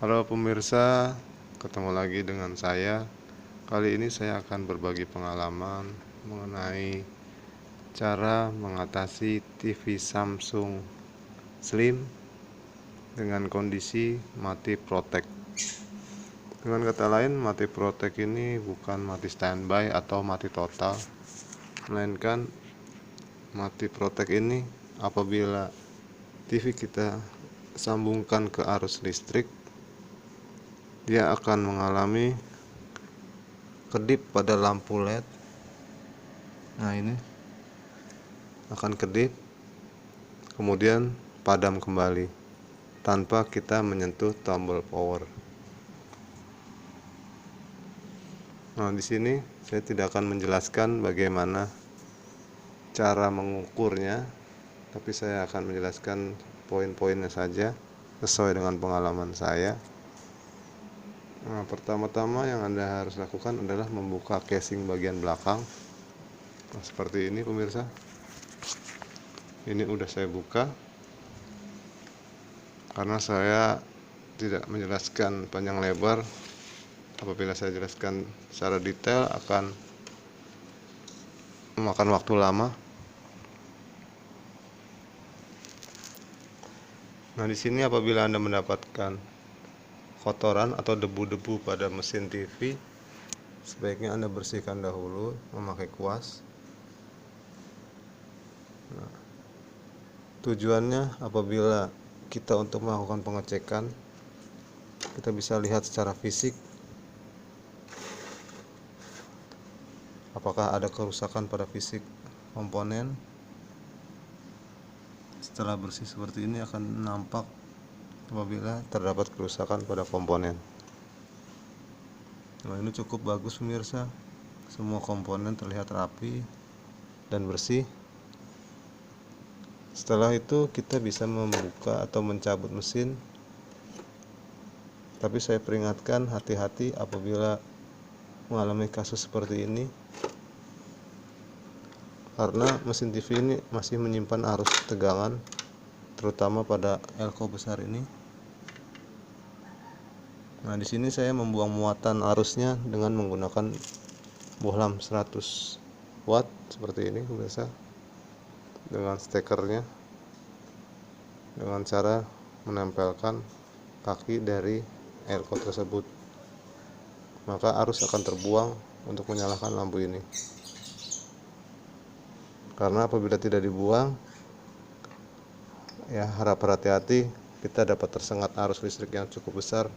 Halo pemirsa, ketemu lagi dengan saya. Kali ini saya akan berbagi pengalaman mengenai cara mengatasi TV Samsung Slim dengan kondisi mati protek. Dengan kata lain, mati protek ini bukan mati standby atau mati total, melainkan mati protek ini apabila TV kita sambungkan ke arus listrik, dia akan mengalami kedip pada lampu LED. Nah, ini akan kedip, kemudian padam kembali tanpa kita menyentuh tombol power. Nah, di sini saya tidak akan menjelaskan bagaimana cara mengukurnya, tapi saya akan menjelaskan poin-poinnya saja sesuai dengan pengalaman saya. Nah, pertama-tama yang Anda harus lakukan adalah membuka casing bagian belakang. Nah, seperti ini pemirsa. Ini udah saya buka karena saya tidak menjelaskan panjang lebar. Apabila saya jelaskan secara detail akan memakan waktu lama. Nah, di sini apabila Anda mendapatkan kotoran atau debu-debu pada mesin TV, sebaiknya Anda bersihkan dahulu memakai kuas. Nah, tujuannya apabila kita untuk melakukan pengecekan, kita bisa lihat secara fisik apakah ada kerusakan pada fisik komponen. Setelah bersih seperti ini akan nampak apabila terdapat kerusakan pada komponen. Nah, ini cukup bagus pemirsa. Semua komponen terlihat rapi dan bersih. Setelah itu kita bisa membuka atau mencabut mesin. Tapi saya peringatkan, hati-hati apabila mengalami kasus seperti ini, karena mesin TV ini masih menyimpan arus tegangan, terutama pada elko besar ini. Nah, di sini saya membuang muatan arusnya dengan menggunakan bohlam 100 watt seperti ini pemirsa, dengan stekernya, dengan cara menempelkan kaki dari elko tersebut, maka arus akan terbuang untuk menyalakan lampu ini. Karena apabila tidak dibuang, ya harap hati-hati, kita dapat tersengat arus listrik yang cukup besar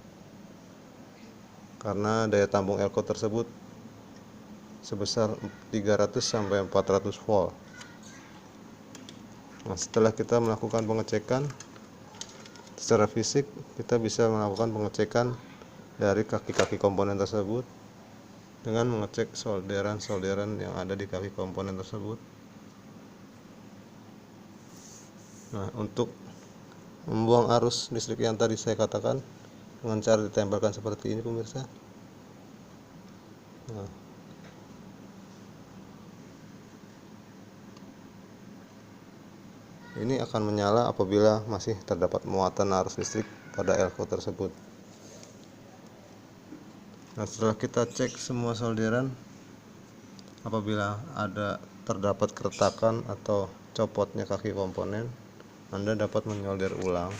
karena daya tampung elko tersebut sebesar 300 sampai 400 volt. Nah, setelah kita melakukan pengecekan secara fisik, kita bisa melakukan pengecekan dari kaki-kaki komponen tersebut dengan mengecek solderan-solderan yang ada di kaki komponen tersebut. Nah, untuk membuang arus listrik yang tadi saya katakan dengan cara ditempelkan seperti ini pemirsa. Nah, ini akan menyala apabila masih terdapat muatan arus listrik pada elko tersebut. Nah, setelah kita cek semua solderan, apabila ada terdapat keretakan atau copotnya kaki komponen, Anda dapat menyolder ulang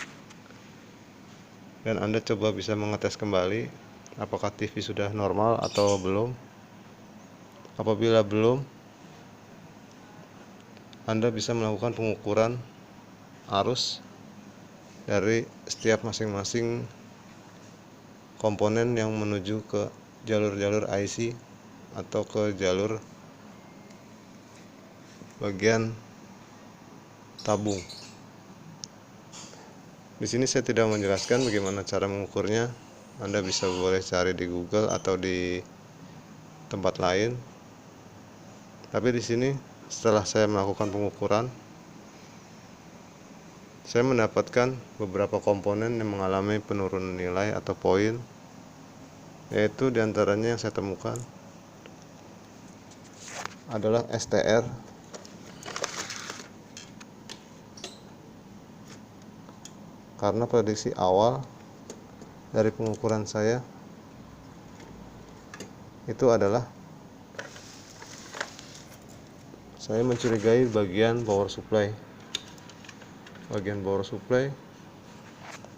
dan Anda coba bisa mengetes kembali apakah TV sudah normal atau belum. Apabila belum, Anda bisa melakukan pengukuran arus dari setiap masing-masing komponen yang menuju ke jalur-jalur IC atau ke jalur bagian tabung. Di sini saya tidak menjelaskan bagaimana cara mengukurnya. Anda bisa boleh cari di Google atau di tempat lain. Tapi di sini setelah saya melakukan pengukuran, saya mendapatkan beberapa komponen yang mengalami penurunan nilai atau poin, yaitu diantaranya yang saya temukan adalah STR, karena prediksi awal dari pengukuran saya itu adalah saya mencurigai bagian power supply.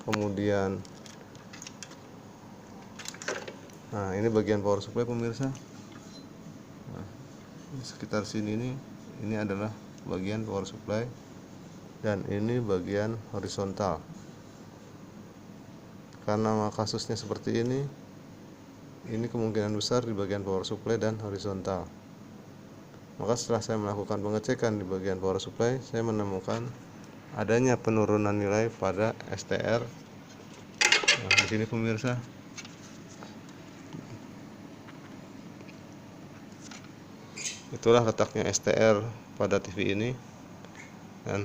Kemudian ini bagian power supply pemirsa. Sekitar sini ini adalah bagian power supply, dan ini bagian horizontal. Karena kasusnya seperti ini kemungkinan besar di bagian power supply dan horizontal. Maka setelah saya melakukan pengecekan di bagian power supply, saya menemukan adanya penurunan nilai pada STR. Di sini pemirsa, itulah letaknya STR pada TV ini, dan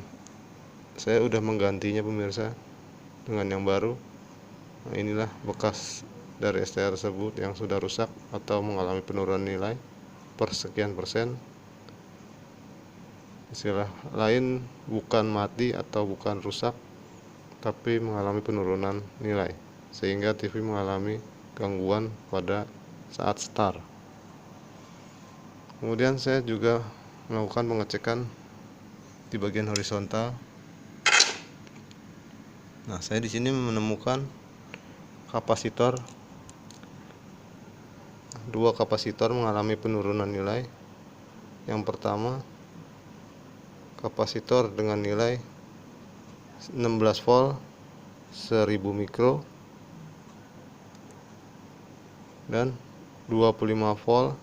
saya udah menggantinya pemirsa dengan yang baru. Inilah bekas dari STR tersebut yang sudah rusak atau mengalami penurunan nilai per sekian persen. Istilah lain bukan mati atau bukan rusak, tapi mengalami penurunan nilai, sehingga TV mengalami gangguan pada saat start. Kemudian saya juga melakukan pengecekan di bagian horizontal. Saya di sini menemukan kapasitor, dua kapasitor mengalami penurunan nilai. Yang pertama, kapasitor dengan nilai 16 volt 1000 mikro dan 25 volt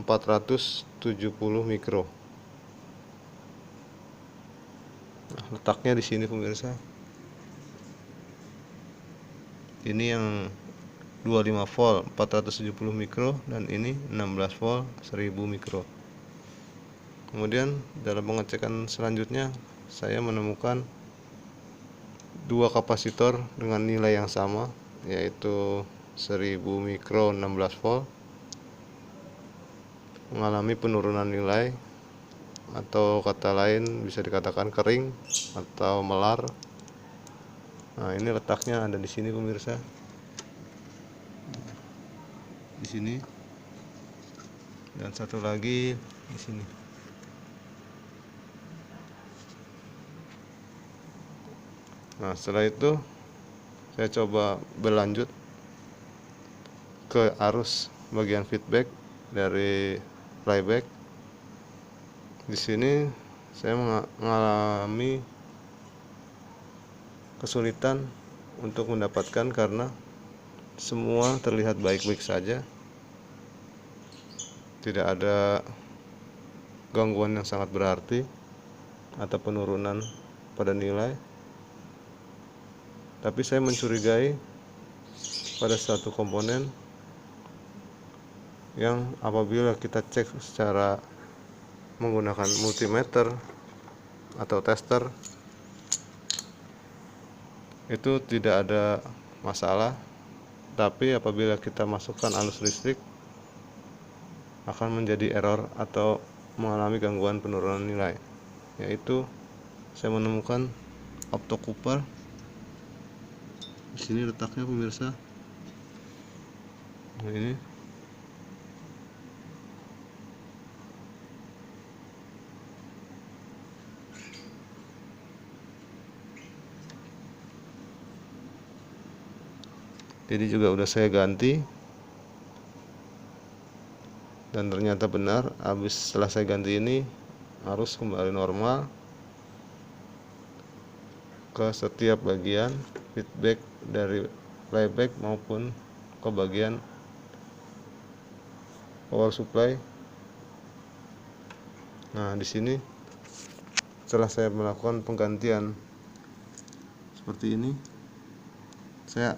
470 mikro. Letaknya di sini pemirsa. Ini yang 25 volt 470 mikro dan ini 16 volt 1000 mikro. Kemudian dalam pengecekan selanjutnya saya menemukan dua kapasitor dengan nilai yang sama, yaitu 1000 mikro 16 volt mengalami penurunan nilai, atau kata lain bisa dikatakan kering atau melar. Ini letaknya ada di sini pemirsa. Di sini. Dan satu lagi di sini. Setelah itu saya coba berlanjut ke arus bagian feedback dari playback. Di sini saya mengalami kesulitan untuk mendapatkan, karena semua terlihat baik-baik saja, tidak ada gangguan yang sangat berarti atau penurunan pada nilai. Tapi saya mencurigai pada satu komponen yang apabila kita cek secara menggunakan multimeter atau tester, itu tidak ada masalah. Tapi apabila kita masukkan arus listrik, akan menjadi error atau mengalami gangguan penurunan nilai. Yaitu saya menemukan optocouper. Di sini letaknya pemirsa. Ini jadi juga udah saya ganti, dan ternyata benar, setelah saya ganti ini arus kembali normal ke setiap bagian feedback dari playback maupun ke bagian power supply. Di sini setelah saya melakukan penggantian seperti ini, saya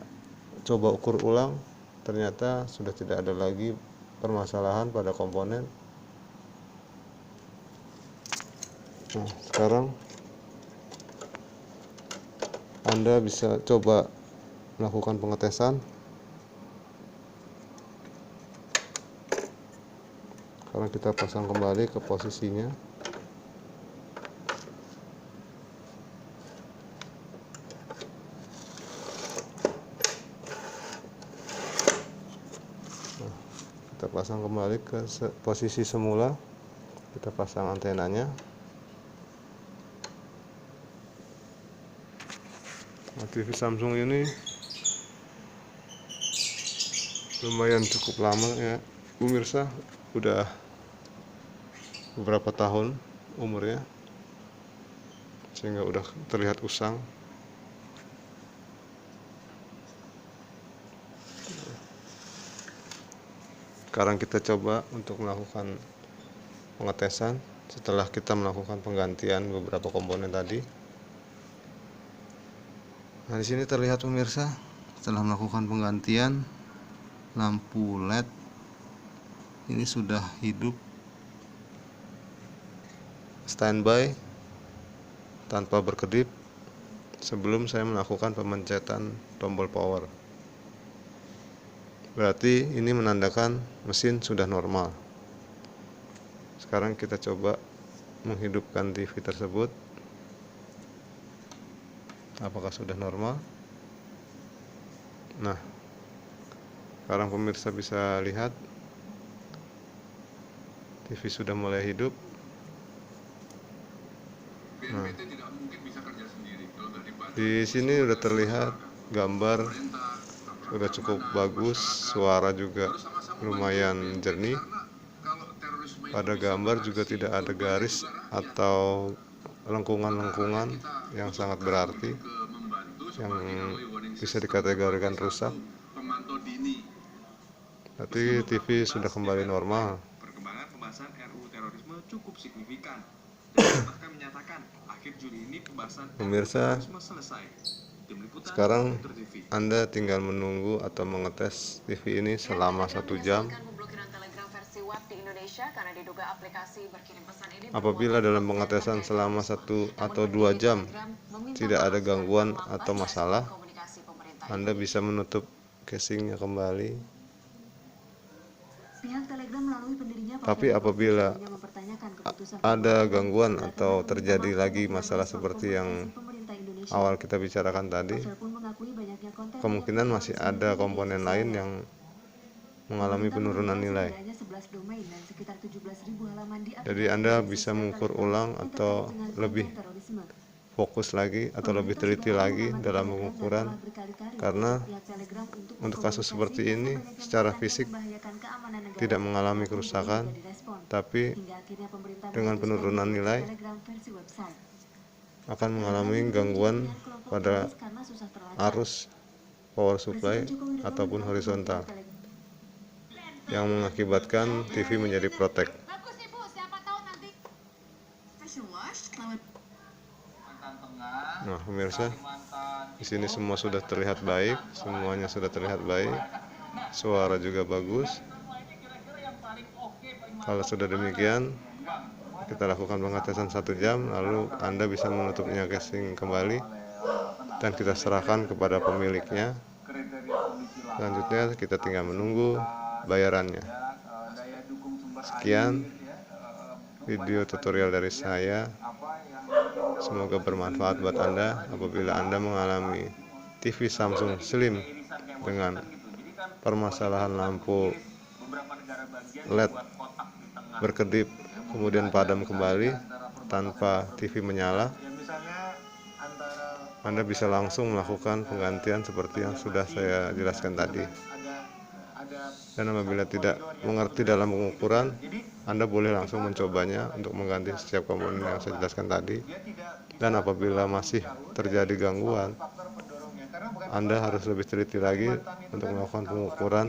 coba ukur ulang, ternyata sudah tidak ada lagi permasalahan pada komponen. Sekarang Anda bisa coba melakukan pengetesan. Sekarang kita pasang kembali ke posisinya. kita pasang kembali ke posisi semula. Kita pasang antenanya. Nah, TV Samsung ini lumayan cukup lama ya pemirsa, udah beberapa tahun umurnya, sehingga udah terlihat usang. Sekarang kita coba untuk melakukan pengetesan setelah kita melakukan penggantian beberapa komponen tadi. Nah, di sini terlihat pemirsa, setelah melakukan penggantian lampu LED ini sudah hidup standby tanpa berkedip sebelum saya melakukan pemencetan tombol power. Berarti ini menandakan mesin sudah normal. Sekarang kita coba menghidupkan TV tersebut. Apakah sudah normal? Nah, sekarang pemirsa bisa lihat TV sudah mulai hidup. Nah, di sini udah terlihat gambar sudah cukup bagus, suara juga lumayan jernih. Pada gambar juga tidak ada garis atau lengkungan-lengkungan yang sangat berarti yang bisa dikategorikan rusak. Tapi TV sudah kembali normal. Perkembangan pembahasan RUU terorisme cukup signifikan. Dan bahkan menyatakan akhir Juli ini pembahasan Pemirsa, terorisme selesai. sekarang Anda tinggal menunggu atau mengetes TV ini selama 1 jam. Apabila dalam pengetesan selama 1 atau 2 jam tidak ada gangguan atau masalah, Anda bisa menutup casingnya kembali. Tapi apabila ada gangguan atau terjadi lagi masalah seperti yang awal kita bicarakan tadi, kemungkinan masih ada komponen lain yang mengalami penurunan nilai. Jadi Anda bisa mengukur ulang atau lebih fokus lagi atau lebih teliti lagi dalam pengukuran, karena untuk kasus seperti ini secara fisik tidak mengalami kerusakan, tapi dengan penurunan nilai akan mengalami gangguan pada arus power supply ataupun horizontal yang mengakibatkan TV menjadi protek. Nah, pemirsa, di sini semua sudah terlihat baik, semuanya sudah terlihat baik, suara juga bagus. Kalau sudah demikian, kita lakukan pengetesan 1 jam, lalu Anda bisa menutupnya casing kembali dan kita serahkan kepada pemiliknya. Selanjutnya kita tinggal menunggu bayarannya. Sekian video tutorial dari saya. Semoga bermanfaat buat Anda apabila Anda mengalami TV Samsung Slim dengan permasalahan lampu LED berkedip kemudian padam kembali tanpa TV menyala. Anda bisa langsung melakukan penggantian seperti yang sudah saya jelaskan tadi. Dan apabila tidak mengerti dalam pengukuran, Anda boleh langsung mencobanya untuk mengganti setiap komponen yang saya jelaskan tadi. Dan apabila masih terjadi gangguan, Anda harus lebih teliti lagi untuk melakukan pengukuran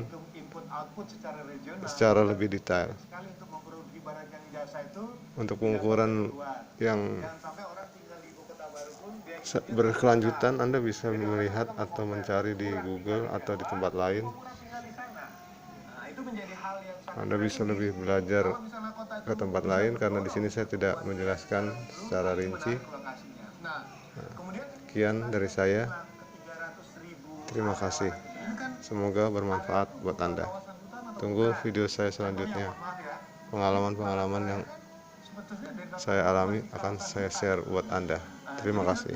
secara lebih detail. Untuk pengukuran yang berkelanjutan, Anda bisa melihat atau mencari di Google atau di tempat lain. Anda bisa lebih belajar ke tempat lain karena di sini saya tidak menjelaskan secara rinci. Sekian dari saya. Terima kasih. Semoga bermanfaat buat Anda. Tunggu video saya selanjutnya. Pengalaman-pengalaman yang saya alami akan saya share buat Anda. Terima kasih.